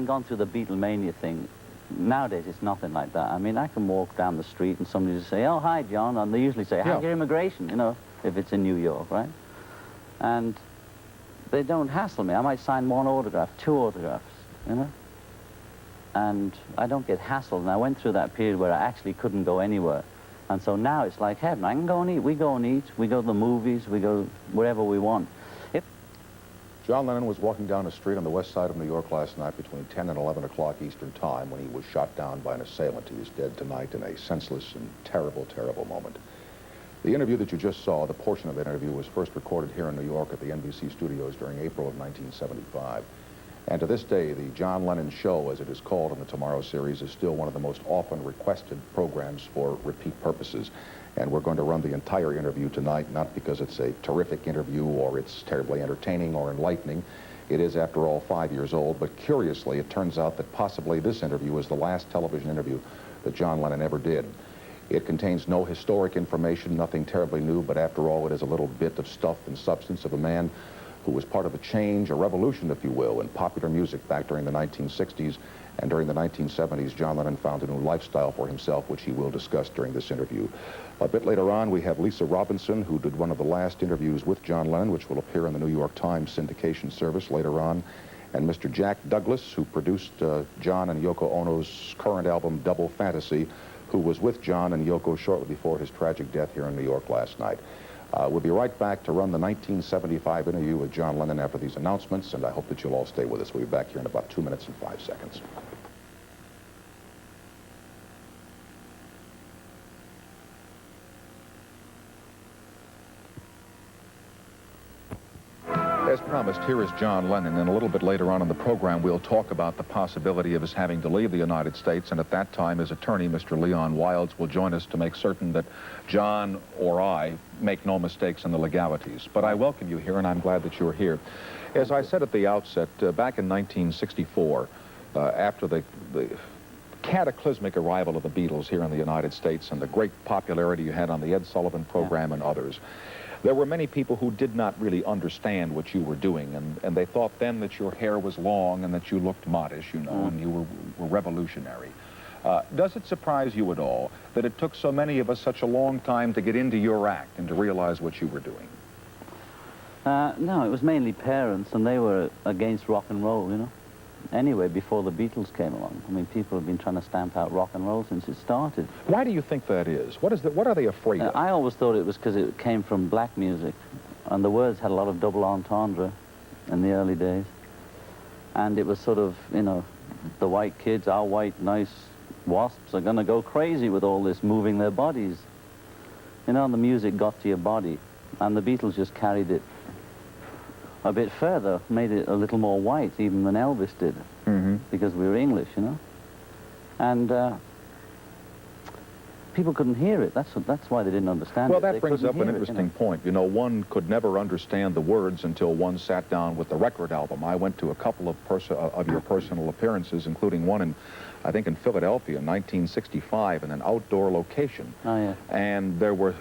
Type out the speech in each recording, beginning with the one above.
having gone through the Beatlemania thing, nowadays it's nothing like that. I mean, I can walk down the street and somebody just say, "Oh, hi, John," and they usually say, "How's your immigration?" You know, if it's in New York, right? And they don't hassle me. I might sign one autograph, two autographs, you know? And I don't get hassled. And I went through that period where I actually couldn't go anywhere. And so now it's like heaven. I can go and eat. We go and eat. We go to the movies. We go wherever we want. John Lennon was walking down a street on the west side of New York last night between 10 and 11 o'clock Eastern Time when he was shot down by an assailant. He is dead tonight in a senseless and terrible, terrible moment. The interview that you just saw, the portion of that interview, was first recorded here in New York at the NBC studios during April of 1975. And to this day, the John Lennon Show, as it is called in the Tomorrow series, is still one of the most often requested programs for repeat purposes. And we're going to run the entire interview tonight, not because it's a terrific interview or it's terribly entertaining or enlightening. It is, after all, 5 years old, but curiously, it turns out that possibly this interview is the last television interview that John Lennon ever did. It contains no historic information, nothing terribly new, but after all, it is a little bit of stuff and substance of a man who was part of a change, a revolution, if you will, in popular music back during the 1960s. And during the 1970s, John Lennon found a new lifestyle for himself, which he will discuss during this interview. A bit later on, we have Lisa Robinson, who did one of the last interviews with John Lennon, which will appear in the New York Times syndication service later on. And Mr. Jack Douglas, who produced John and Yoko Ono's current album, Double Fantasy, who was with John and Yoko shortly before his tragic death here in New York last night. We'll be right back to run the 1975 interview with John Lennon after these announcements, and I hope that you'll all stay with us. We'll be back here in about 2 minutes and 5 seconds. As promised, here is John Lennon, and a little bit later on in the program, we'll talk about the possibility of his having to leave the United States, and at that time, his attorney, Mr. Leon Wilds, will join us to make certain that John or I make no mistakes in the legalities. But I welcome you here, and I'm glad that you're here. As I said at the outset, back in 1964, after the cataclysmic arrival of the Beatles here in the United States and the great popularity you had on the Ed Sullivan program and others, there were many people who did not really understand what you were doing, and they thought then that your hair was long and that you looked modish, you know, and you were revolutionary. Does it surprise you at all that it took so many of us such a long time to get into your act and to realize what you were doing? No, it was mainly parents, and they were against rock and roll, you know. Anyway, before the Beatles came along. I mean, people have been trying to stamp out rock and roll since it started. Why do you think that is? What are they afraid of? I always thought it was because it came from black music, and the words had a lot of double entendre in the early days. And it was sort of, you know, the white kids, our white, nice wasps are going to go crazy with all this, moving their bodies. You know, and the music got to your body, and the Beatles just carried it a bit further, made it a little more white, even than Elvis did, because we were English, you know. And people couldn't hear it. That's why they didn't understand it. Well, that brings up an interesting point. You know, one could never understand the words until one sat down with the record album. I went to a couple of your personal appearances, including one in, I think, in Philadelphia in 1965 in an outdoor location. Oh, yeah. And there was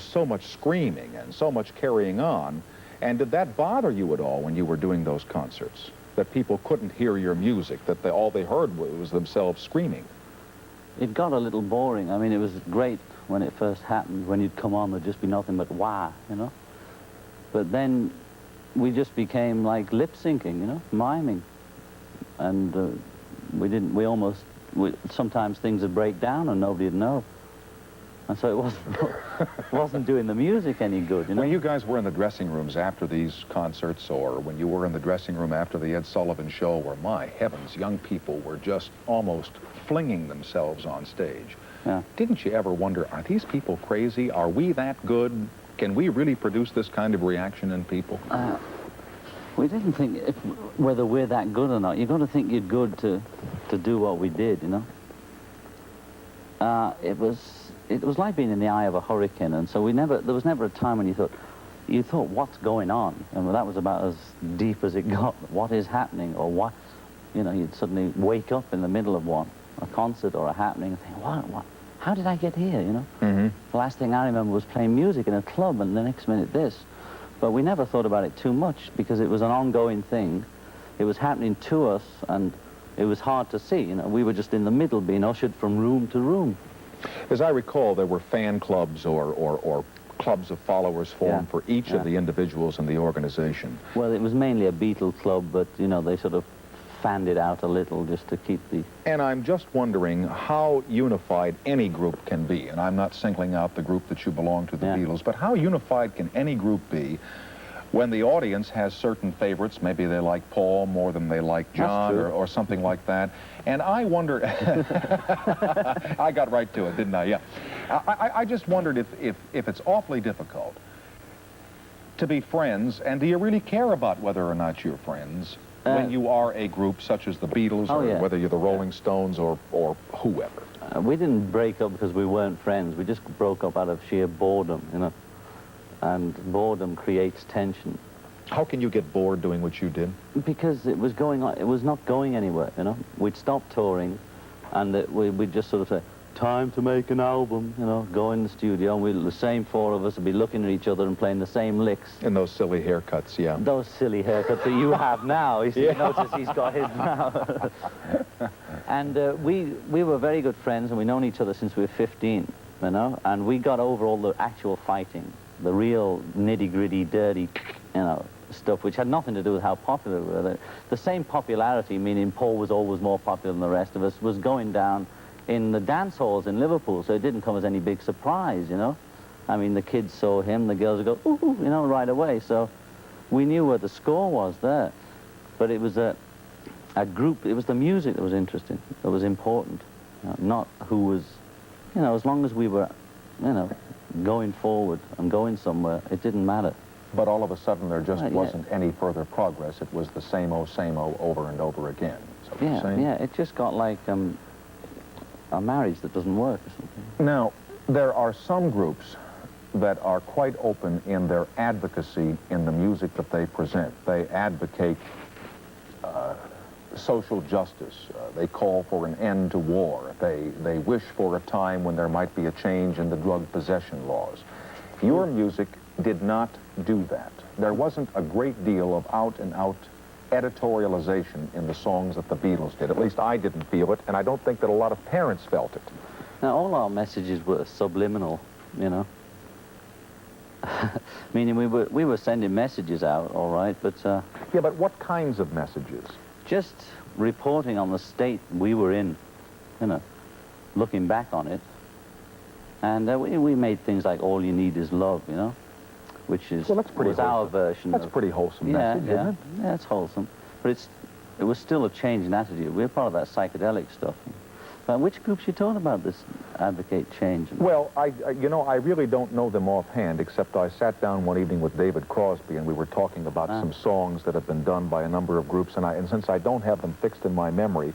so much screaming and so much carrying on. And did that bother you at all when you were doing those concerts? That people couldn't hear your music, that all they heard was themselves screaming? It got a little boring. I mean, it was great when it first happened. When you'd come on, there'd just be nothing but wah, you know? But then we just became like lip-syncing, you know, miming. And sometimes things would break down and nobody'd know. And so it wasn't doing the music any good, you know? When you guys were in the dressing rooms after these concerts, or when you were in the dressing room after the Ed Sullivan Show, where, my heavens, young people were just almost flinging themselves on stage, didn't you ever wonder, are these people crazy? Are we that good? Can we really produce this kind of reaction in people? We didn't think whether we're that good or not. You've got to think you're good to do what we did, you know? It was like being in the eye of a hurricane, and so there was never a time when you thought, what's going on? And that was about as deep as it got. What is happening, or what, you know, you'd suddenly wake up in the middle of a concert or a happening, and think, what, how did I get here, you know? The last thing I remember was playing music in a club, and the next minute this. But we never thought about it too much, because it was an ongoing thing. It was happening to us, and it was hard to see, you know. We were just in the middle, being ushered from room to room. As I recall, there were fan clubs or clubs of followers formed for each of the individuals in the organization. Well, it was mainly a Beatles club, but, you know, they sort of fanned it out a little just to keep the... And I'm just wondering how unified any group can be. And I'm not singling out the group that you belong to, the Beatles, but how unified can any group be when the audience has certain favorites? Maybe they like Paul more than they like John or something like that. And I wonder... I got right to it, didn't I? Yeah. I just wondered if it's awfully difficult to be friends, and do you really care about whether or not you're friends when you are a group such as the Beatles, or whether you're the Rolling Stones or whoever? We didn't break up because we weren't friends. We just broke up out of sheer boredom, you know. And boredom creates tension. How can you get bored doing what you did? Because it was going on, it was not going anywhere, you know. We'd stop touring, and we'd just sort of say, time to make an album, you know, go in the studio, and the same four of us would be looking at each other and playing the same licks. And those silly haircuts, yeah. Those silly haircuts that you have now. You notice he's got his now. And we were very good friends, and we'd known each other since we were 15, you know, and we got over all the actual fighting, the real nitty-gritty, dirty, you know, stuff, which had nothing to do with how popular we were. The same popularity, meaning Paul was always more popular than the rest of us, was going down in the dance halls in Liverpool, so it didn't come as any big surprise, you know. I mean, the kids saw him, the girls would go, ooh, you know, right away. So we knew where the score was there. But it was a group, it was the music that was interesting, that was important, not who was, you know, as long as we were, you know, going forward and going somewhere, it didn't matter. But all of a sudden there just wasn't any further progress. It was the same old over and over again. Yeah, it just got like a marriage that doesn't work or something. Now, there are some groups that are quite open in their advocacy in the music that they present. They advocate social justice. They call for an end to war. They wish for a time when there might be a change in the drug possession laws. Your music did not do that. There wasn't a great deal of out-and-out editorialization in the songs that the Beatles did. At least I didn't feel it, and I don't think that a lot of parents felt it. Now, all our messages were subliminal, you know. Meaning we were sending messages out, all right, but... Yeah, but what kinds of messages? Just reporting on the state we were in, you know, looking back on it. And we made things like All You Need Is Love, you know, which is was our version. That's a pretty wholesome message, isn't it? Yeah, it's wholesome. But it was still a change in attitude. We're part of that psychedelic stuff. But which groups you talking about this advocate change? Well, you know, I really don't know them offhand, except I sat down one evening with David Crosby, and we were talking about some songs that have been done by a number of groups, and since I don't have them fixed in my memory,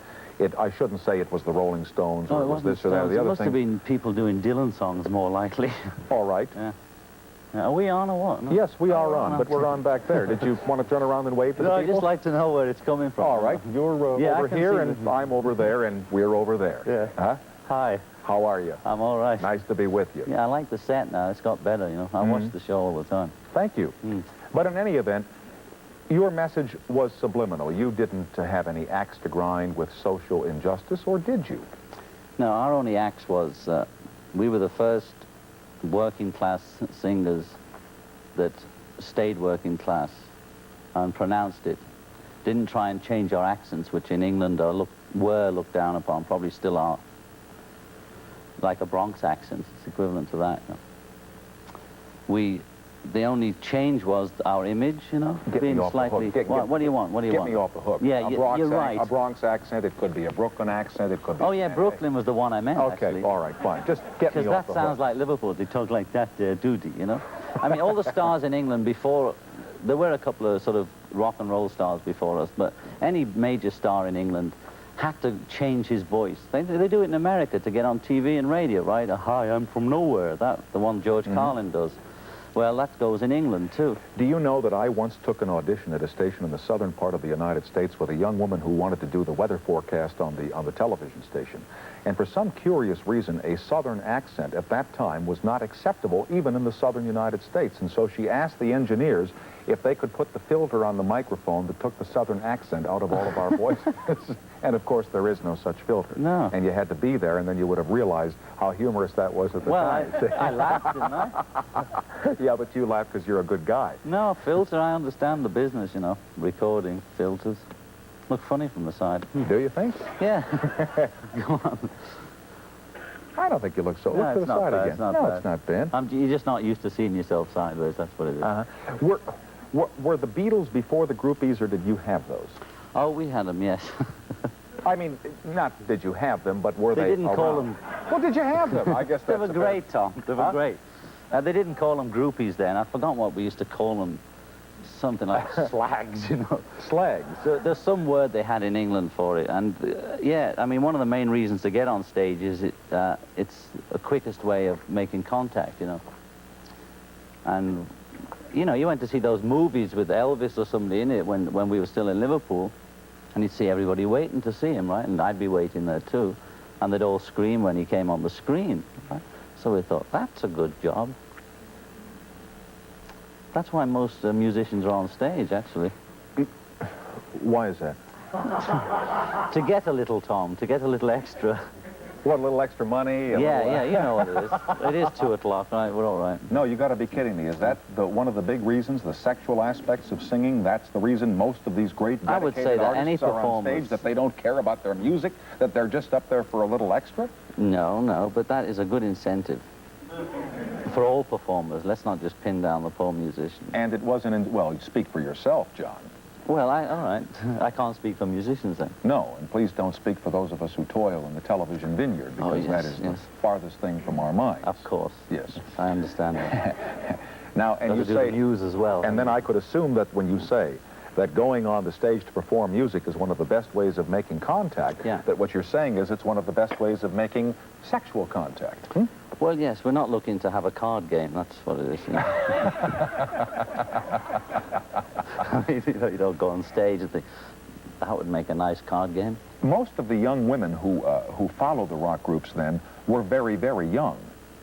I shouldn't say it was the Rolling Stones, or it was this or that or the other thing. It must have been people doing Dylan songs, more likely. All right. Yeah. Are we on or what? No? Yes, we are on, but we're on back there. Did you want to turn around and wave to the people? I'd just like to know where it's coming from. All right, you're over here, and I'm over there, and we're over there. Yeah. Huh? Hi. How are you? I'm all right. Nice to be with you. Yeah, I like the set now. It's got better, you know. I watch the show all the time. Thank you. But in any event, your message was subliminal. You didn't have any axe to grind with social injustice, or did you? No, our only axe was we were the first working class singers that stayed working class and pronounced it. Didn't try and change our accents, which in England were looked down upon, probably still are. Like a Bronx accent, it's equivalent to that. You know. The only change was our image, you know, being slightly... What do you want? What do you want? Get me off the hook. Yeah, you're right. A Bronx accent, it could be a Brooklyn accent, it could be... Oh, yeah, Brooklyn was the one I meant, okay, actually. all right, fine. Just get me off the hook. Because that sounds like Liverpool. They talk like that, duty, you know? I mean, all the stars in England before... There were a couple of sort of rock and roll stars before us, but any major star in England had to change his voice. They do it in America to get on TV and radio, right? Hi, I'm from nowhere. The one George Carlin does. Well, that goes in England, too. Do you know that I once took an audition at a station in the southern part of the United States with a young woman who wanted to do the weather forecast on the television station? And for some curious reason, a southern accent at that time was not acceptable even in the southern United States. And so she asked the engineers if they could put the filter on the microphone that took the southern accent out of all of our voices. And of course, there is no such filter. No. And you had to be there, and then you would have realized how humorous that was at the time. Well, I laughed, didn't I? Yeah, but you laugh because you're a good guy. No, filter, I understand the business, you know, recording, filters. Look funny from the side. Do you think? Yeah. Go on. I don't think you look so. No, Look to it's the not side bad, again. it's not No, bad. it's not bad. You're just not used to seeing yourself sideways, that's what it is. Were the Beatles before the Groupies, or did you have those? Oh, we had them, yes. I mean, not did you have them, but were they They didn't call around? them... Well, did you have them? I guess that's They were great, Tom. They were Huh? great. They didn't call them groupies then. I forgot what we used to call them. Something like slags, you know. Slags. So there's some word they had in England for it. And, yeah, I mean, one of the main reasons to get on stage is it's the quickest way of making contact, you know. And, you know, you went to see those movies with Elvis or somebody in it when we were still in Liverpool, and you'd see everybody waiting to see him, right? And I'd be waiting there too. And they'd all scream when he came on the screen, right? So we thought, that's a good job. That's why most musicians are on stage, actually. Why is that? To get a little, Tom, to get a little extra. What, a little extra money? Yeah, you know what it is. It is 2 o'clock, right? We're all right. No, you got to be kidding me. Is that one of the big reasons, the sexual aspects of singing? That's the reason most of these great I would say dedicated that any artists are on performers- stage, that they don't care about their music, that they're just up there for a little extra? No, but that is a good incentive for all performers. Let's not just pin down the poor musicians. And it wasn't, well, you speak for yourself, John. Well, all right. I can't speak for musicians then. No, and please don't speak for those of us who toil in the television vineyard, because yes, that is yes. the farthest thing from our minds. Of course. Yes. I understand that. Now, and Got you to do say, the news as well. and then I could assume that when you say that going on the stage to perform music is one of the best ways of making contact, Yeah. that what you're saying is it's one of the best ways of making sexual contact. Hmm? Well, yes, we're not looking to have a card game. That's what it is. You know? I mean, you don't go on stage and think, that would make a nice card game. Most of the young women who follow the rock groups then were very, very young.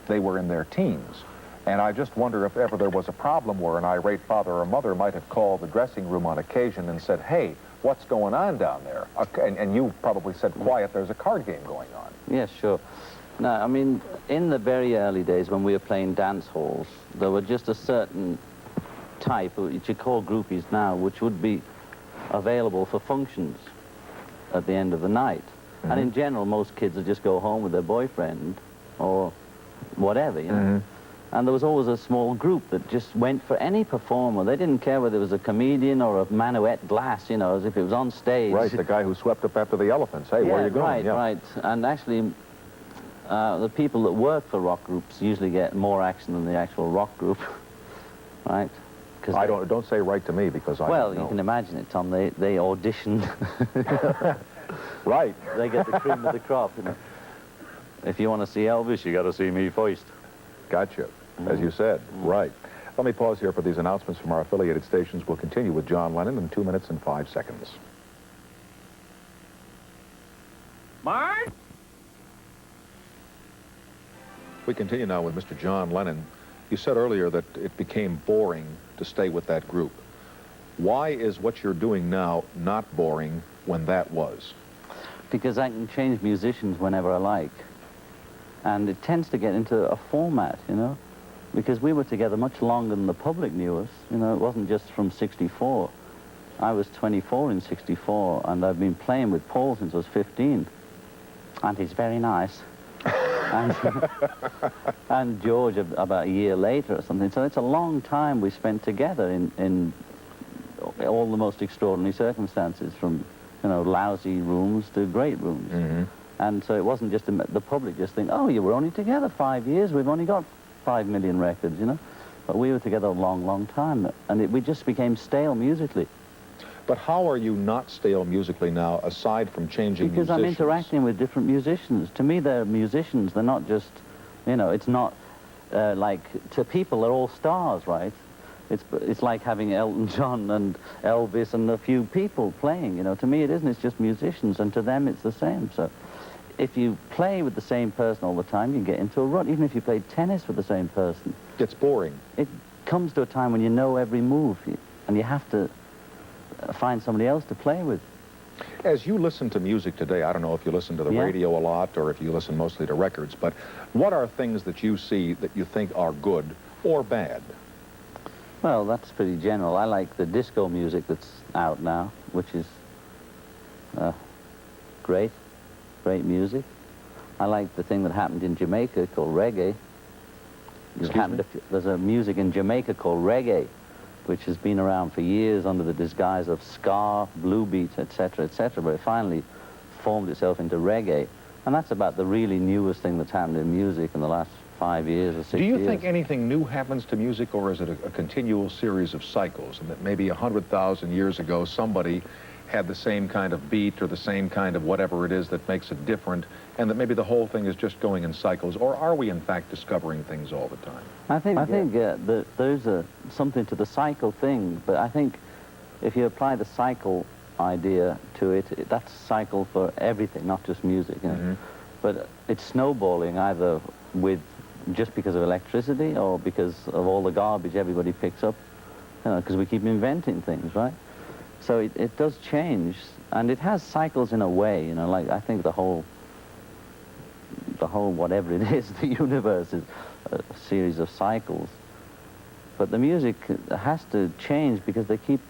They were in their teens. And I just wonder if ever there was a problem where an irate father or mother might have called the dressing room on occasion and said, hey, what's going on down there? And you probably said, quiet, there's a card game going on. Yes, sure. No, I mean, in the very early days when we were playing dance halls, there were just a certain type, which you call groupies now, which would be available for functions at the end of the night. Mm-hmm. And in general, most kids would just go home with their boyfriend or whatever, you know. Mm-hmm. And there was always a small group that just went for any performer. They didn't care whether it was a comedian or a man who ate glass, you know, as if it was on stage. Right, the guy who swept up after the elephants. Hey, where are you going? Right. And actually, the people that work for rock groups usually get more action than the actual rock group, right? I don't say right to me, because I well, don't know. You can imagine it, Tom. They audition. Right. They get the cream of the crop, you know. If you want to see Elvis, you got to see me first. Gotcha. As you said, right. Let me pause here for these announcements from our affiliated stations. We'll continue with John Lennon in 2 minutes and 5 seconds. Mark? We continue now with Mr. John Lennon. You said earlier that it became boring to stay with that group. Why is what you're doing now not boring when that was? Because I can change musicians whenever I like. And it tends to get into a format, you know. Because we were together much longer than the public knew us. You know, it wasn't just from 64. I was 24 in 64, and I've been playing with Paul since I was 15. And he's very nice. and George about a year later or something. So it's a long time we spent together in all the most extraordinary circumstances, from, you know, lousy rooms to great rooms. Mm-hmm. And so it wasn't just the public just think, oh, you were only together 5 years, we've only got 5 million records, you know. But we were together a long, long time, and we just became stale musically. But how are you not stale musically now, aside from changing because musicians? I'm interacting with different musicians. To me, they're musicians. They're not just, you know, it's not like, to people, they're all stars, right? It's like having Elton John and Elvis and a few people playing, you know. To me, it isn't. It's just musicians, and to them, it's the same. So if you play with the same person all the time, you get into a rut. Even if you play tennis with the same person. It's boring. It comes to a time when you know every move. and you have to find somebody else to play with. As you listen to music today, I don't know if you listen to the Yeah. radio a lot or if you listen mostly to records, but what are things that you see that you think are good or bad? Well, that's pretty general. I like the disco music that's out now, which is great music. I like the thing that happened in Jamaica called reggae. There's a music in Jamaica called reggae, which has been around for years under the disguise of ska, blue beats, etc., but it finally formed itself into reggae. And that's about the really newest thing that's happened in music in the last 5 years or 6 years. Do you think anything new happens to music, or is it a continual series of cycles, and that maybe 100,000 years ago somebody had the same kind of beat or the same kind of whatever it is that makes it different, and that maybe the whole thing is just going in cycles, or are we in fact discovering things all the time? I think there's something to the cycle thing, but I think if you apply the cycle idea to it, that's cycle for everything, not just music. You know? Mm-hmm. But it's snowballing either with just because of electricity or because of all the garbage everybody picks up, you know, because we keep inventing things, right? So it does change, and it has cycles in a way, you know, like I think the whole whatever it is, the universe is a series of cycles. But the music has to change because they keep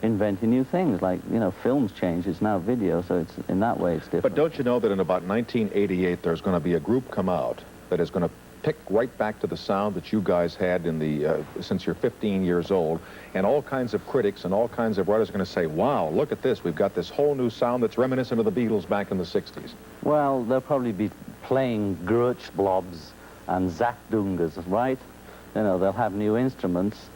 inventing new things, like, you know, films change, it's now video, so it's, in that way it's different. But don't you know that in about 1988 there's going to be a group come out that is going to pick right back to the sound that you guys had in the since you're 15 years old, and all kinds of critics and all kinds of writers are going to say, wow, look at this, we've got this whole new sound that's reminiscent of the Beatles back in the 60s. Well, they'll probably be playing Grutsch blobs and Zachtungas, right? You know, they'll have new instruments,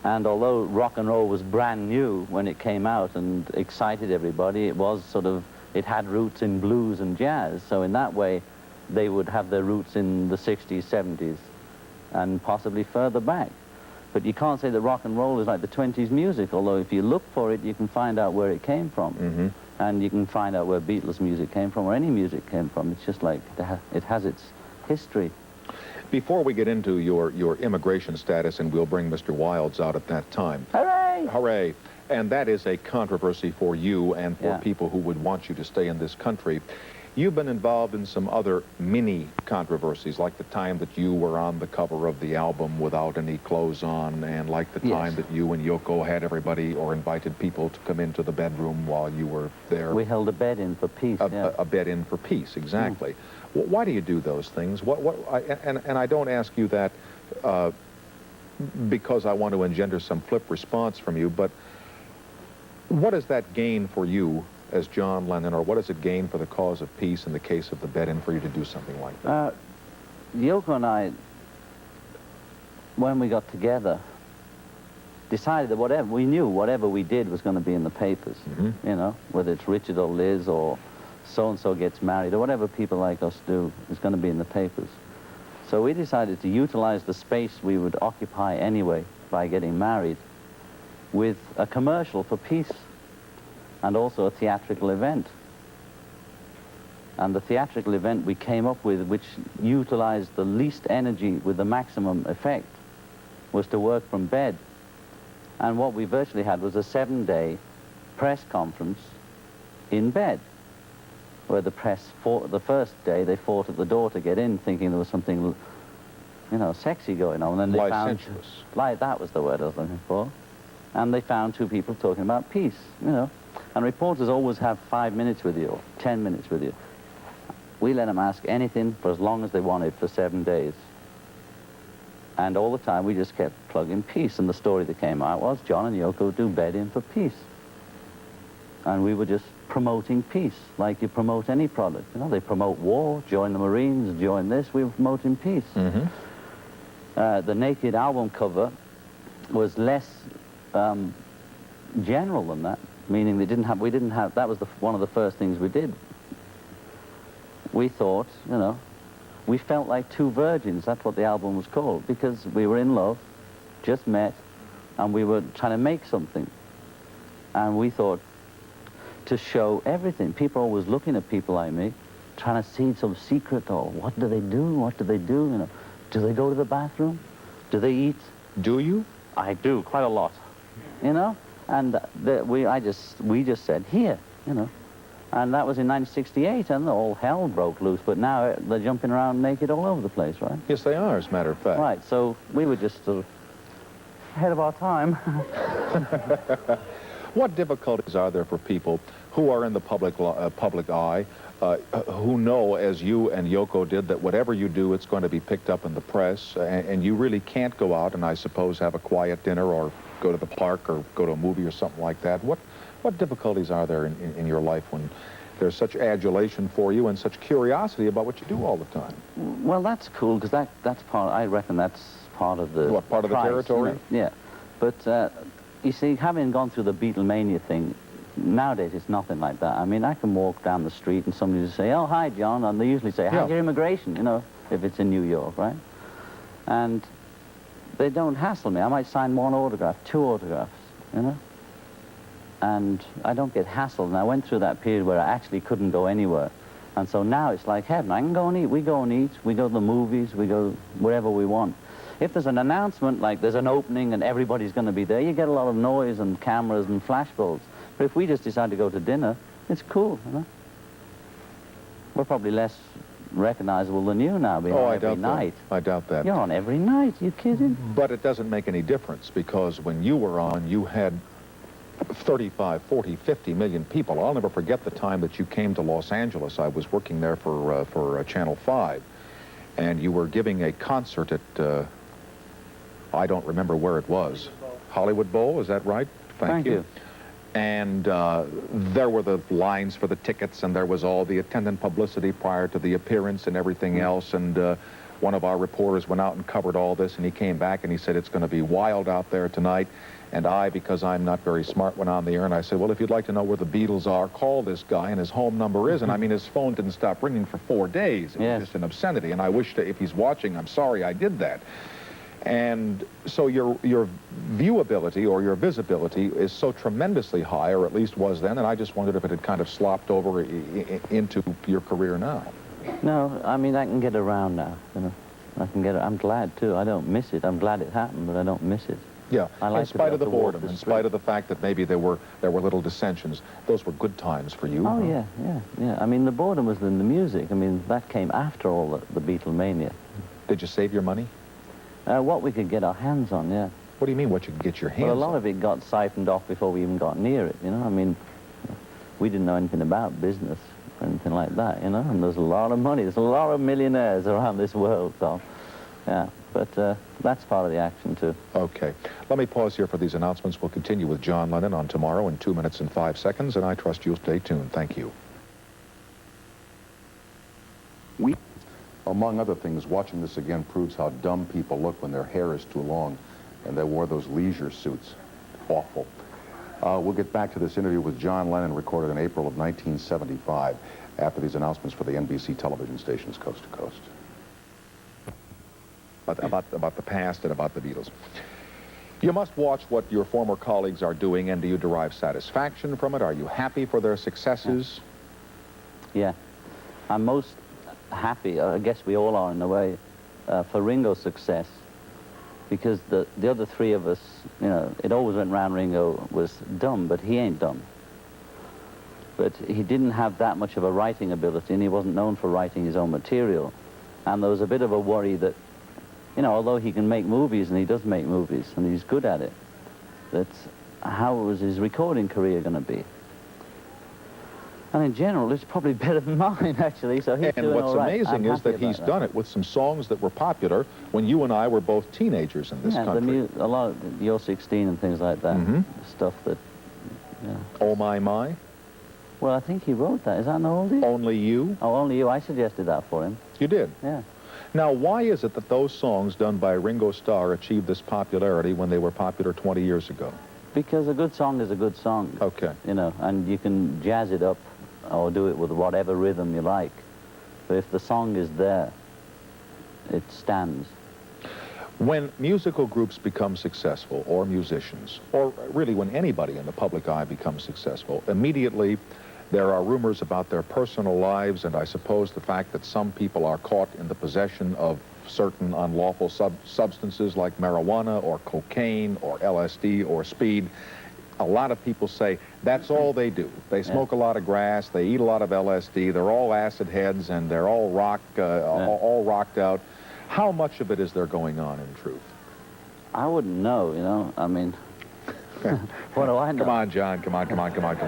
and although rock and roll was brand new when it came out and excited everybody, it was sort of, it had roots in blues and jazz, so in that way they would have their roots in the 60s, 70s, and possibly further back. But you can't say that rock and roll is like the 20s music, although if you look for it, you can find out where it came from. Mm-hmm. And you can find out where Beatles music came from, or any music came from. It's just like, it has its history. Before we get into your immigration status, and we'll bring Mr. Wilds out at that time. Hooray! Hooray! And that is a controversy for you and for people who would want you to stay in this country. You've been involved in some other mini controversies, like the time that you were on the cover of the album without any clothes on, and like the time that you and Yoko had everybody or invited people to come into the bedroom while you were there. We held a bed in for peace. A bed in for peace, exactly. Why do you do those things? And I don't ask you that because I want to engender some flip response from you, but what does that gain for you as John Lennon, or what does it gain for the cause of peace in the case of the bed-in for you to do something like that? Yoko and I, when we got together, decided that whatever we did was going to be in the papers, you know, whether it's Richard or Liz or so-and-so gets married or whatever people like us do is going to be in the papers. So we decided to utilize the space we would occupy anyway by getting married with a commercial for peace, and also a theatrical event. And the theatrical event we came up with, which utilized the least energy with the maximum effect, was to work from bed. And what we virtually had was a 7-day press conference in bed, where the press fought, the first day they fought at the door to get in, thinking there was something, you know, sexy going on. And then they licentious. That was the word I was looking for. And they found two people talking about peace, you know. And reporters always have 5 minutes with you, or 10 minutes with you. We let them ask anything for as long as they wanted for 7 days. And all the time we just kept plugging peace. And the story that came out was John and Yoko do bed in for peace. And we were just promoting peace, like you promote any product. You know, they promote war, join the Marines, join this. We were promoting peace. The Naked album cover was less general than that. Meaning we didn't have, that was one of the first things we did. We thought, you know, we felt like two virgins, that's what the album was called, because we were in love, just met, and we were trying to make something. And we thought to show everything. People are always looking at people like me, trying to see some secret, or what do they do, you know. Do they go to the bathroom? Do they eat? Do you? I do, quite a lot. you know? And we just said, here, you know? And that was in 1968, and all hell broke loose. But now they're jumping around naked all over the place, right? Yes, they are, as a matter of fact. Right, so we were just sort of ahead of our time. What difficulties are there for people who are in the public eye, who know, as you and Yoko did, that whatever you do, it's going to be picked up in the press, and you really can't go out and, I suppose, have a quiet dinner or go to the park or go to a movie or something like that? What difficulties are there in your life when there's such adulation for you and such curiosity about what you do all the time? Well, that's cool, because that's part, I reckon that's part of the... What, part of the price, territory? You know? Yeah. But, you see, having gone through the Beatlemania thing, nowadays it's nothing like that. I mean, I can walk down the street and somebody will say, oh, hi, John, and they usually say, how's your immigration, you know, if it's in New York, right? And they don't hassle me. I might sign one autograph, two autographs, you know? And I don't get hassled. And I went through that period where I actually couldn't go anywhere. And so now it's like heaven. I can go and eat. We go and eat. We go to the movies. We go wherever we want. If there's an announcement, like there's an opening and everybody's going to be there, you get a lot of noise and cameras and flashbulbs. But if we just decide to go to dinner, it's cool, you know? We're probably less recognizable than you now, being on every night. I doubt that. You're on every night. You kidding? But it doesn't make any difference, because when you were on, you had 35, 40, 50 million people. I'll never forget the time that you came to Los Angeles. I was working there for Channel 5, and you were giving a concert at, I don't remember where it was. Hollywood Bowl, is that right? Thank you. And there were the lines for the tickets, and there was all the attendant publicity prior to the appearance and everything else, and one of our reporters went out and covered all this, and he came back and he said, it's going to be wild out there tonight. And I, because I'm not very smart, went on the air, and I said, well, if you'd like to know where the Beatles are, call this guy, and his home number is. And I mean, his phone didn't stop ringing for 4 days. It was just an obscenity, and I wish that if he's watching, I'm sorry I did that. And so your viewability or your visibility is so tremendously high, or at least was then, and I just wondered if it had kind of slopped over into your career now. No, I mean, I can get around now, you know. I'm glad, too. I don't miss it. I'm glad it happened, but I don't miss it. Yeah, in spite of the boredom, in spite of the fact that maybe there were little dissensions, those were good times for you. Oh, huh? yeah. I mean, the boredom was in the music. I mean, that came after all the Beatlemania. Did you save your money? What we could get our hands on, yeah. What do you mean, what you could get your hands on? Well, a lot of it got siphoned off before we even got near it, you know. I mean, we didn't know anything about business or anything like that, you know. And there's a lot of money. There's a lot of millionaires around this world, so, yeah. But that's part of the action, too. Okay. Let me pause here for these announcements. We'll continue with John Lennon on tomorrow in 2 minutes and 5 seconds, and I trust you'll stay tuned. Thank you. Among other things, watching this again proves how dumb people look when their hair is too long and they wore those leisure suits. Awful. We'll get back to this interview with John Lennon, recorded in April of 1975, after these announcements for the NBC television stations coast to coast. About the past and about the Beatles. You must watch what your former colleagues are doing, and do you derive satisfaction from it? Are you happy for their successes? Yeah. I'm most happy, I guess we all are in a way, for Ringo's success, because the other three of us, you know, it always went round Ringo was dumb, but he ain't dumb. But he didn't have that much of a writing ability, and he wasn't known for writing his own material. And there was a bit of a worry that, you know, although he can make movies, and he does make movies, and he's good at it, that how was his recording career going to be? And in general, it's probably better than mine, actually, so he's doing all right. And what's amazing is that he's done it with some songs that were popular when you and I were both teenagers in this country. A lot of You're 16 and things like that, stuff that, yeah. Oh, My. Well, I think he wrote that. Is that an oldie? Only You? Oh, Only You. I suggested that for him. You did? Yeah. Now, why is it that those songs done by Ringo Starr achieved this popularity when they were popular 20 years ago? Because a good song is a good song. Okay. You know, and you can jazz it up or do it with whatever rhythm you like. But if the song is there, it stands. When musical groups become successful, or musicians, or really when anybody in the public eye becomes successful, immediately there are rumors about their personal lives, and I suppose the fact that some people are caught in the possession of certain unlawful substances like marijuana or cocaine or LSD or speed. A lot of people say that's all they do. They smoke a lot of grass, they eat a lot of LSD, they're all acid heads, and they're all all rocked out. How much of it is there going on in truth? I wouldn't know, you know. I mean, what do I know? Come on, John. Come on.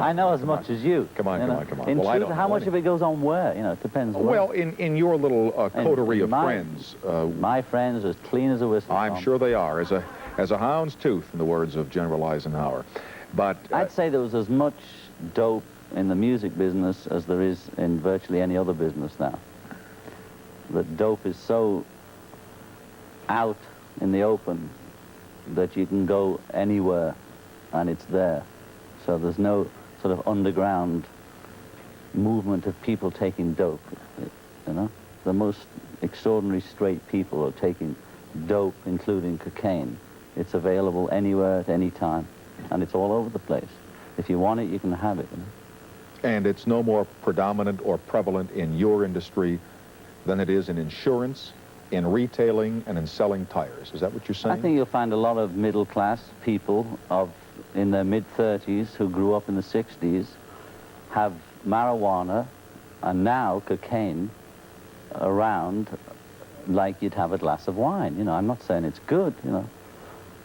I know as much as you. Come on. In Well, truth, I don't how know much of it goes on where? You know, it depends. Well, in your little coterie of friends, my friends are as clean as a whistle. I'm sure they are, as a hound's tooth, in the words of General Eisenhower. But I'd say there was as much dope in the music business as there is in virtually any other business now. That dope is so out in the open that you can go anywhere and it's there. So there's no sort of underground movement of people taking dope, you know. The most extraordinary straight people are taking dope, including cocaine. It's available anywhere at any time, and it's all over the place. If you want it, you can have it, you know? And it's no more predominant or prevalent in your industry than it is in insurance, in retailing, and in selling tires. Is that what you're saying? I think you'll find a lot of middle-class people in their mid-30s who grew up in the 60s have marijuana and now cocaine around like you'd have a glass of wine. You know, I'm not saying it's good, you know,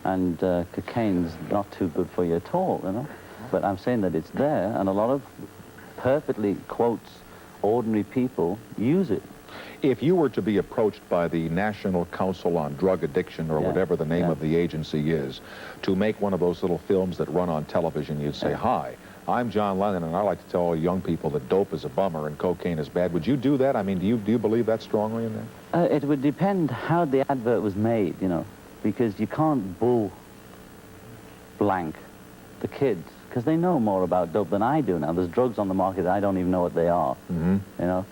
and cocaine's not too good for you at all, you know, but I'm saying that it's there, and a lot of perfectly, quotes, ordinary people use it. If you were to be approached by the National Council on Drug Addiction, or whatever the name of the agency is, to make one of those little films that run on television, you'd say, "Hi, I'm John Lennon, and I like to tell all young people that dope is a bummer and cocaine is bad." Would you do that? I mean, do you believe that strongly in that? It would depend how the advert was made, you know, because you can't bull blank the kids, because they know more about dope than I do now. There's drugs on the market that I don't even know what they are, you know.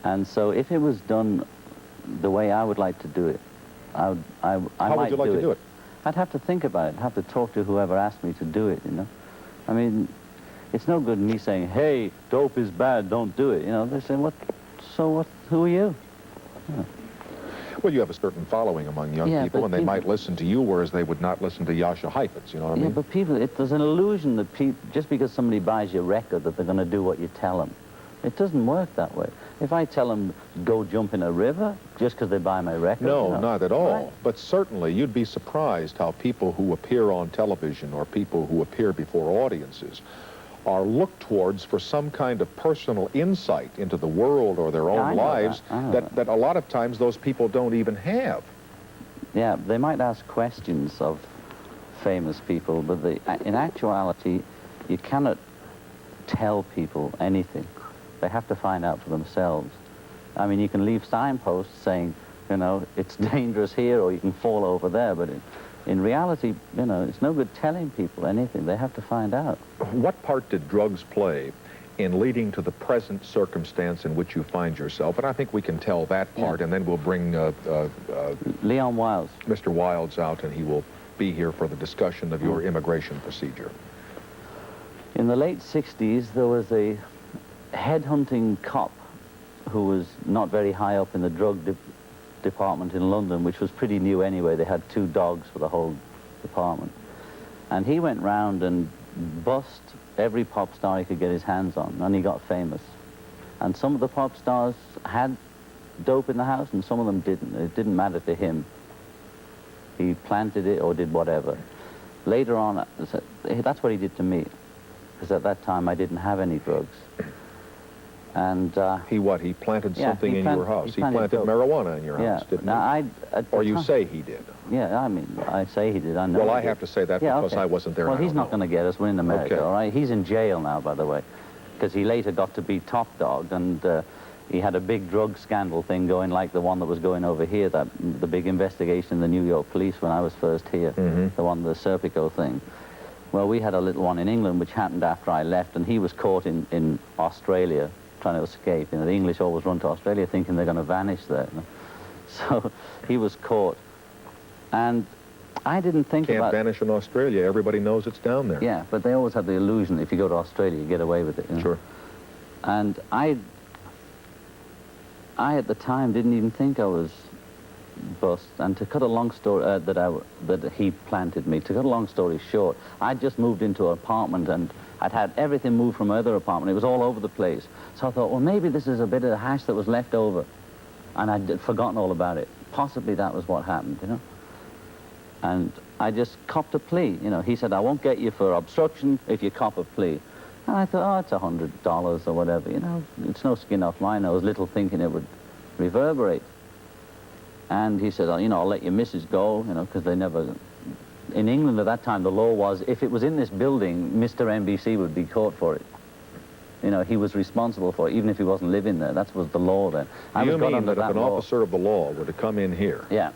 And so if it was done the way I would like to do it, I How would you like to do it? I'd have to think about it. I'd have to talk to whoever asked me to do it, you know. I mean, it's no good me saying, "Hey, dope is bad, don't do it." You know, they say, "What? So what? Who are you?" Yeah. Well, you have a certain following among young people, and they might listen to you, whereas they would not listen to Yasha Heifetz, you know what I mean? Yeah, but people, there's an illusion that just because somebody buys your record that they're going to do what you tell them. It doesn't work that way. If I tell them, go jump in a river, just because they buy my record... No, you know, not at all. right? But certainly, you'd be surprised how people who appear on television or people who appear before audiences are looked towards for some kind of personal insight into the world or their own lives that a lot of times those people don't even have. Yeah, they might ask questions of famous people, but in actuality, you cannot tell people anything. They have to find out for themselves. I mean, you can leave signposts saying, you know, it's dangerous here or you can fall over there, but in reality, you know, it's no good telling people anything. They have to find out. What part did drugs play in leading to the present circumstance in which you find yourself? And I think we can tell that part, and then we'll bring Leon Wilds. Mr. Wilds out, and he will be here for the discussion of your immigration procedure. In the late 60s, there was a headhunting cop who was not very high up in the drug department in London, which was pretty new anyway. They had 2 dogs for the whole department. And he went round and bust every pop star he could get his hands on, and he got famous. And some of the pop stars had dope in the house, and some of them didn't. It didn't matter to him. He planted it or did whatever. Later on, that's what he did to me, because at that time I didn't have any drugs. And he planted something in your house. He planted marijuana in your house, didn't he? Or you say he did. Yeah, I mean, I say he did. I know. Well, I have to say that because I wasn't there. Well, he's not going to get us. We're in America, all right? He's in jail now, by the way, because he later got to be top dog, and he had a big drug scandal thing going, like the one that was going over here, the big investigation in the New York police when I was first here, the one, the Serpico thing. Well, we had a little one in England which happened after I left, and he was caught in Australia trying to escape. You know, the English always run to Australia thinking they're going to vanish there. You know? So he was caught. And I didn't think about... Can't vanish in Australia. Everybody knows it's down there. Yeah, but they always have the illusion if you go to Australia, you get away with it. You know? Sure. And I at the time didn't even think I was bust, and to cut a long story, that he planted me, to cut a long story short, I'd just moved into an apartment, and I'd had everything moved from my other apartment. It was all over the place. So I thought, well, maybe this is a bit of hash that was left over, and I'd forgotten all about it. Possibly that was what happened, you know? And I just copped a plea, you know. He said, I won't get you for obstruction if you cop a plea. And I thought, oh, it's $100 or whatever, you know. It's no skin off my nose, little thinking it would reverberate. And he said, oh, you know, I'll let your missus go, you know, because they never... In England at that time, the law was, if it was in this building, Mr. NBC would be caught for it. You know, he was responsible for it, even if he wasn't living there. That was the law then. You mean that if an officer of the law were to come in here, yeah,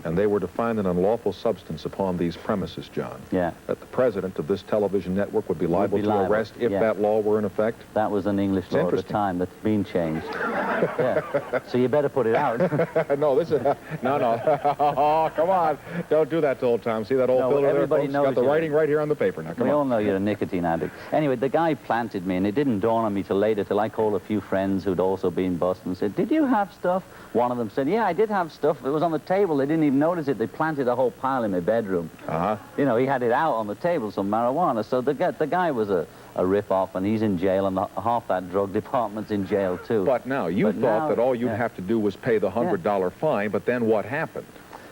and they were to find an unlawful substance upon these premises, John, yeah, that the president of this television network would be liable to arrest if that law were in effect? That was an English law at the time that's been changed. Yeah. So you better put it out. No, this is... No. Oh, come on. Don't do that to old Tom. See that old filler there, folks? Got the writing right here on the paper. Now, come on. We all know you're a nicotine addict. Anyway, the guy planted me, and it didn't dawn on me till later, till I called a few friends who'd also been busted and said, did you have stuff? One of them said, yeah, I did have stuff. It was on the table. They didn't even notice it. They planted a whole pile in my bedroom. Uh-huh. You know, he had it out on the table, some marijuana. So the guy was a rip-off, and he's in jail, and half that drug department's in jail, too. But now, you thought that all you'd have to do was pay the $100 fine, but then what happened?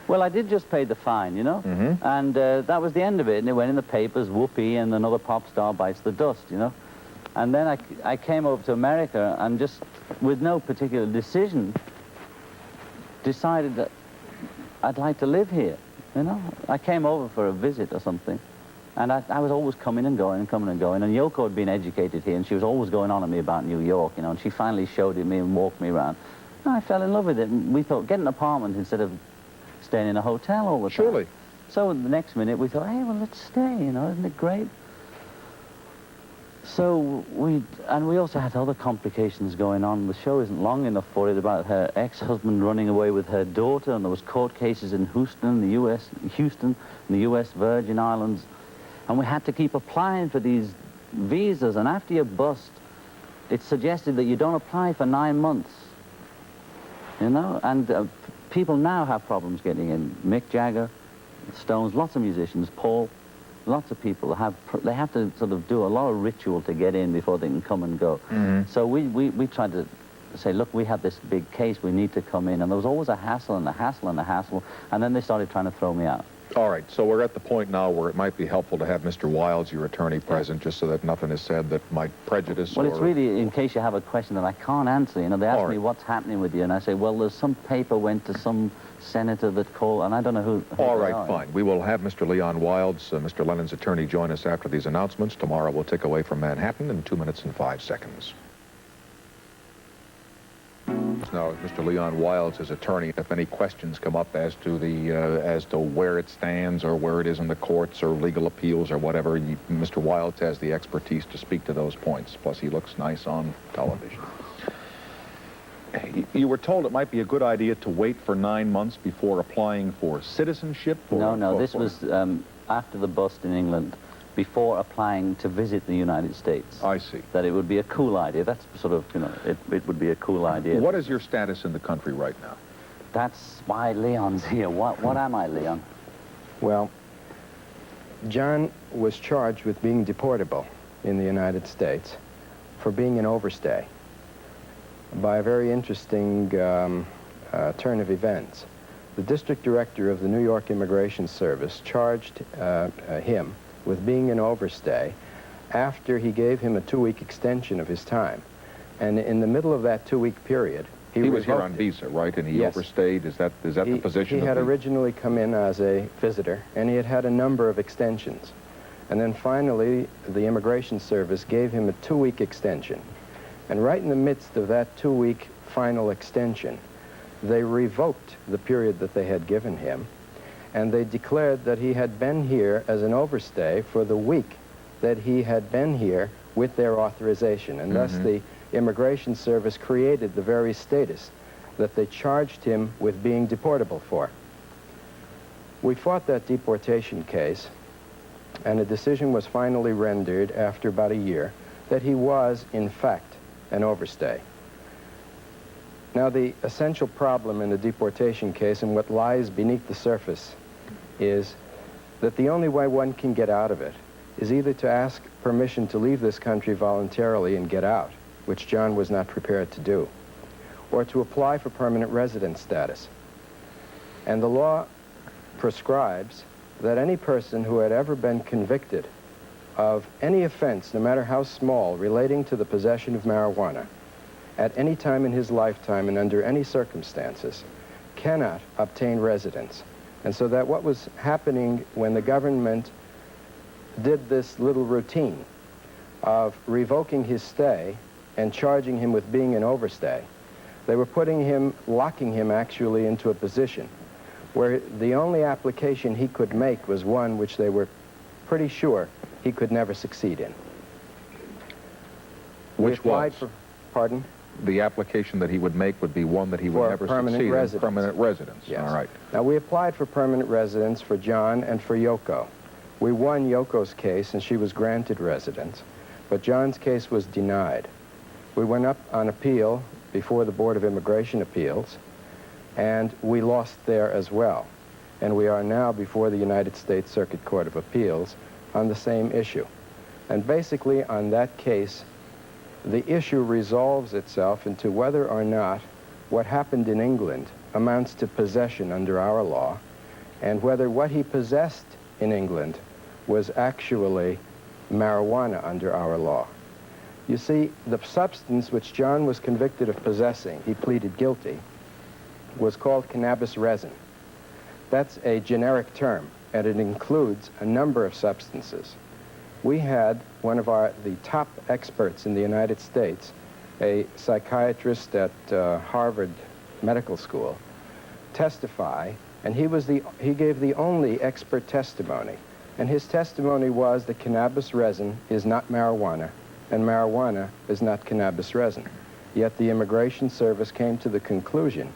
Well, I did just pay the fine, you know, and that was the end of it, and it went in the papers, whoopee, and another pop star bites the dust, you know. And then I came over to America and just, with no particular decision, decided that I'd like to live here, you know. I came over for a visit or something, and I was always coming and going and coming and going, and Yoko had been educated here, and she was always going on at me about New York, you know, and she finally showed it me and walked me around. And I fell in love with it, and we thought, get an apartment instead of staying in a hotel all the time. Surely. So the next minute we thought, hey, well, let's stay, you know, isn't it great? So we also had other complications going on. The show isn't long enough for it, about her ex-husband running away with her daughter, and there was court cases in Houston, the U.S. Virgin Islands, and we had to keep applying for these visas, and after you bust, it's suggested that you don't apply for 9 months, you know, and people now have problems getting in. Mick Jagger, Stones, lots of musicians, Paul, lots of people they have to sort of do a lot of ritual to get in before they can come and go. So we tried to say, look, we have this big case, we need to come in, and there was always a hassle and a hassle and a hassle, and then they started trying to throw me out. All right, so we're at the point now where it might be helpful to have Mr. Wilds, your attorney, present, just so that nothing is said that might prejudice. Well, it's really in case you have a question that I can't answer. You know, they ask me what's happening with you, and I say, well, there's some paper went to some senator that called, and I don't know who All right, fine. We will have Mr. Leon Wilds, Mr. Lennon's attorney, join us after these announcements. Tomorrow we'll take away from Manhattan in 2 minutes and 5 seconds. Now, Mr. Leon Wilds, his attorney, if any questions come up as to where it stands or where it is in the courts or legal appeals or whatever, Mr. Wilds has the expertise to speak to those points. Plus, he looks nice on television. You were told it might be a good idea to wait for 9 months before applying for citizenship? No, this was after the bust in England, before applying to visit the United States. I see. That it would be a cool idea. That's sort of, you know, it would be a cool idea. What is your status in the country right now? That's why Leon's here. What am I, Leon? Well, John was charged with being deportable in the United States for being an overstay by a very interesting turn of events. The district director of the New York Immigration Service charged him with being an overstay after he gave him a 2-week extension of his time. And in the middle of that 2-week period, he was here on visa, right? And he overstayed? Is that the position? He had originally come in as a visitor, and he had had a number of extensions. And then finally, the Immigration Service gave him a 2-week extension. And right in the midst of that 2-week final extension, they revoked the period that they had given him, and they declared that he had been here as an overstay for the week that he had been here with their authorization. And thus the Immigration Service created the very status that they charged him with being deportable for. We fought that deportation case, and a decision was finally rendered after about a year that he was, in fact, an overstay. Now, the essential problem in the deportation case and what lies beneath the surface is that the only way one can get out of it is either to ask permission to leave this country voluntarily and get out, which John was not prepared to do, or to apply for permanent residence status. And the law prescribes that any person who had ever been convicted of any offense, no matter how small, relating to the possession of marijuana, at any time in his lifetime and under any circumstances, cannot obtain residence. And so that what was happening when the government did this little routine of revoking his stay and charging him with being an overstay, they were locking him actually into a position where the only application he could make was one which they were pretty sure he could never succeed in. Which was? Pardon? The application that he would make would be one that he would never succeed in. Permanent residence. Yes. All right. Now, we applied for permanent residence for John and for Yoko. We won Yoko's case, and she was granted residence, but John's case was denied. We went up on appeal before the Board of Immigration Appeals, and we lost there as well. And we are now before the United States Circuit Court of Appeals on the same issue. And basically, on that case, the issue resolves itself into whether or not what happened in England amounts to possession under our law, and whether what he possessed in England was actually marijuana under our law. You see, the substance which John was convicted of possessing, he pleaded guilty, was called cannabis resin. That's a generic term, and it includes a number of substances. We had one of the top experts in the United States, a psychiatrist at Harvard Medical School, testify, and he gave the only expert testimony. And his testimony was that cannabis resin is not marijuana, and marijuana is not cannabis resin. Yet the Immigration Service came to the conclusion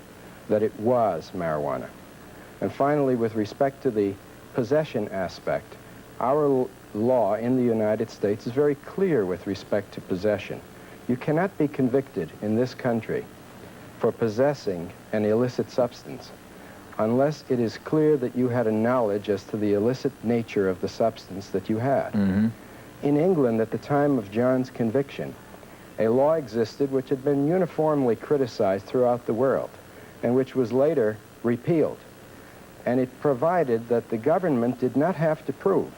that it was marijuana. And finally, with respect to the possession aspect, our law in the United States is very clear with respect to possession. You cannot be convicted in this country for possessing an illicit substance unless it is clear that you had a knowledge as to the illicit nature of the substance that you had. Mm-hmm. In England, at the time of John's conviction, a law existed which had been uniformly criticized throughout the world and which was later repealed. And it provided that the government did not have to prove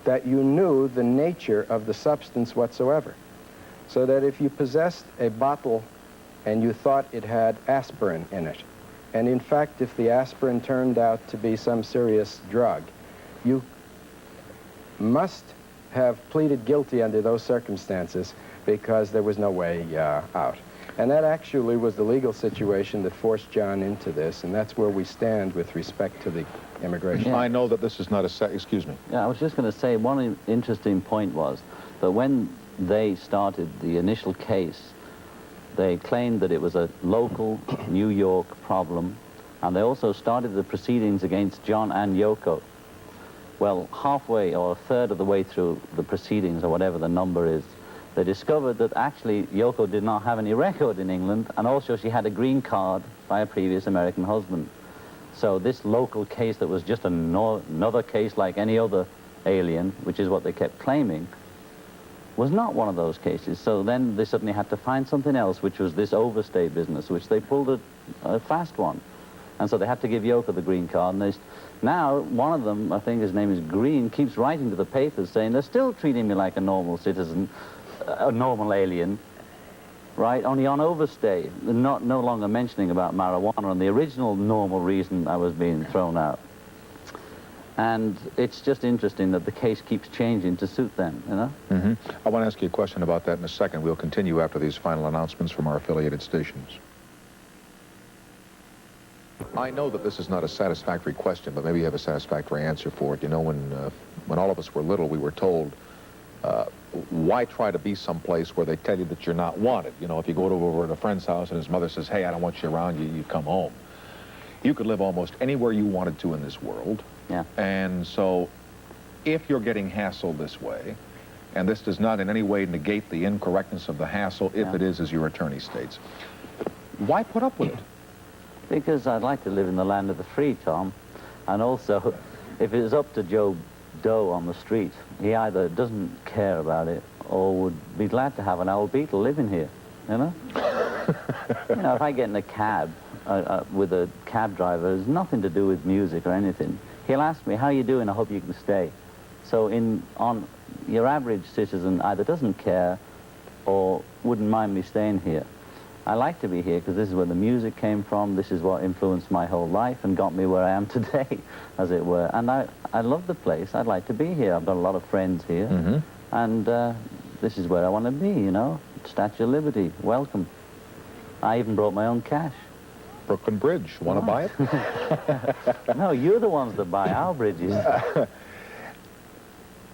that you knew the nature of the substance whatsoever. So that if you possessed a bottle and you thought it had aspirin in it, and in fact, if the aspirin turned out to be some serious drug, you must have pleaded guilty under those circumstances because there was no way out. And that actually was the legal situation that forced John into this, and that's where we stand with respect to the immigration. Yeah. I know that this is not excuse me. Yeah, I was just going to say one interesting point was that when they started the initial case, they claimed that it was a local New York problem, and they also started the proceedings against John and Yoko. Well, halfway or a third of the way through the proceedings, or whatever the number is, they discovered that actually Yoko did not have any record in England, and also she had a green card by a previous American husband. So this local case that was just another case like any other alien, which is what they kept claiming, was not one of those cases. So then they suddenly had to find something else, which was this overstay business, which they pulled a fast one. And so they had to give Yoko the green card. And now, one of them, I think his name is Green, keeps writing to the papers saying they're still treating me like a normal citizen, a normal alien, right, only on overstay. They're no longer mentioning about marijuana and the original normal reason I was being thrown out. And it's just interesting that the case keeps changing to suit them, you know? Mm-hmm. I want to ask you a question about that in a second. We'll continue after these final announcements from our affiliated stations. I know that this is not a satisfactory question, but maybe you have a satisfactory answer for it. You know, when all of us were little, we were told, why try to be someplace where they tell you that you're not wanted? You know, if you go over to a friend's house and his mother says, hey, I don't want you around, you come home. You could live almost anywhere you wanted to in this world. Yeah. And so if you're getting hassled this way, and this does not in any way negate the incorrectness of the hassle, if it is, as your attorney states, Why put up with it? Because I'd like to live in the land of the free, Tom. And also, if it was up to Joe Doe on the street, he either doesn't care about it or would be glad to have an old Beatle living here, you know? You know, if I get in a cab with a cab driver, it's nothing to do with music or anything. He'll ask me, how you doing? I hope you can stay. So on your average citizen either doesn't care or wouldn't mind me staying here. I like to be here because this is where the music came from. This is what influenced my whole life and got me where I am today, as it were. And I love the place. I'd like to be here. I've got a lot of friends here. Mm-hmm. And this is where I want to be, you know. Statue of Liberty, welcome. I even brought my own cash. Brooklyn Bridge, want to buy it? No, you're the ones that buy our bridges.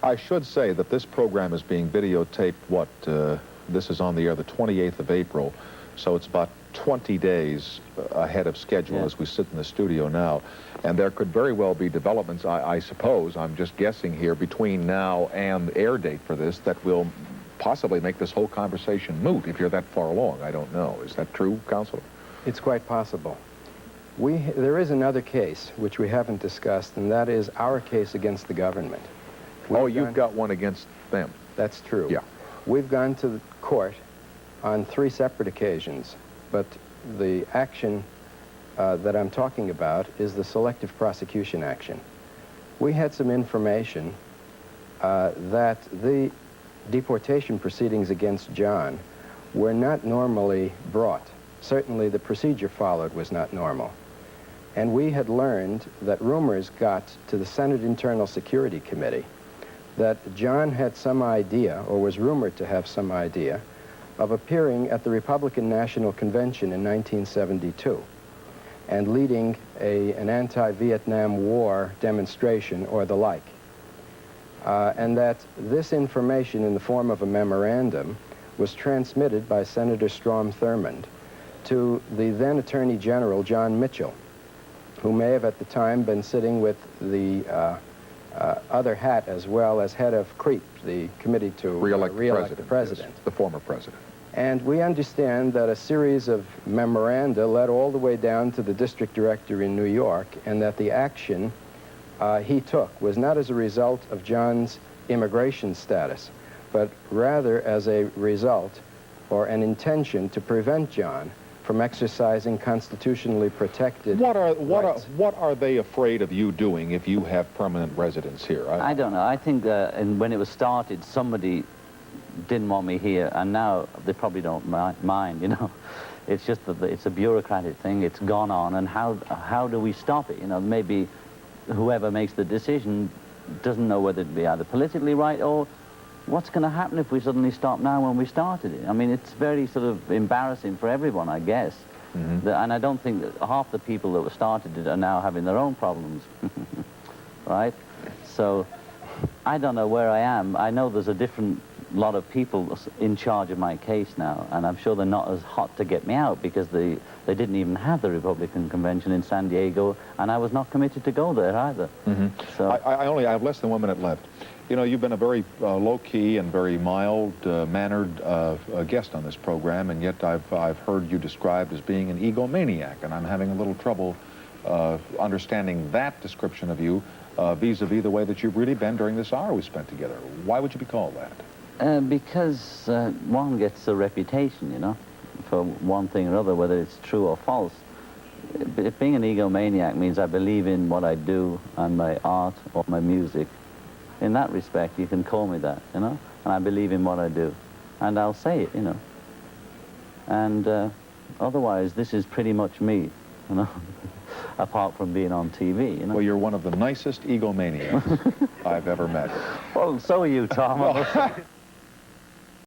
I should say that this program is being videotaped, this is on the air the 28th of April, so it's about 20 days ahead of schedule as we sit in the studio now. And there could very well be developments, I suppose, I'm just guessing here, between now and the air date for this that will possibly make this whole conversation moot if you're that far along. I don't know. Is that true, Counselor? It's quite possible. There is another case which we haven't discussed, and that is our case against the government. You've got one against them. That's true. Yeah. We've gone to the court on 3 separate occasions, but the action that I'm talking about is the selective prosecution action. We had some information that the deportation proceedings against John were not normally brought. Certainly the procedure followed was not normal. And we had learned that rumors got to the Senate Internal Security Committee that John had some idea, or was rumored to have some idea, of appearing at the Republican National Convention in 1972 and leading an anti-Vietnam War demonstration or the like. And that this information in the form of a memorandum was transmitted by Senator Strom Thurmond to the then Attorney General, John Mitchell, who may have at the time been sitting with the other hat as well as head of CREEP, the Committee to Re-elect the President. Yes, the former president. And we understand that a series of memoranda led all the way down to the district director in New York, and that the action he took was not as a result of John's immigration status, but rather as a result or an intention to prevent John from exercising constitutionally protected rights. What are they afraid of you doing if you have permanent residence here? I don't know. I think when it was started, somebody didn't want me here, and now they probably don't mind, you know. It's just that it's a bureaucratic thing. It's gone on, and how do we stop it? You know, maybe whoever makes the decision doesn't know whether it'd be either politically right or what's going to happen if we suddenly stop now when we started it. I mean, it's very sort of embarrassing for everyone, I guess. Mm-hmm. And I don't think that half the people that were started it are now having their own problems, right? So I don't know where I am. I know there's a different lot of people in charge of my case now, and I'm sure they're not as hot to get me out because they didn't even have the Republican convention in San Diego, and I was not committed to go there either. Mm-hmm. So I have less than 1 minute left. You know, you've been a very low-key and very mild-mannered guest on this program, and yet I've heard you described as being an egomaniac, and I'm having a little trouble understanding that description of you vis-a-vis the way that you've really been during this hour we spent together. Why would you be called that? Because one gets a reputation, you know, for one thing or other, whether it's true or false. Being an egomaniac means I believe in what I do and my art or my music. In that respect, you can call me that, you know, and I believe in what I do. And I'll say it, you know. And otherwise, this is pretty much me, you know, apart from being on TV, you know. Well, you're one of the nicest egomaniacs I've ever met. Well, so are you, Tom.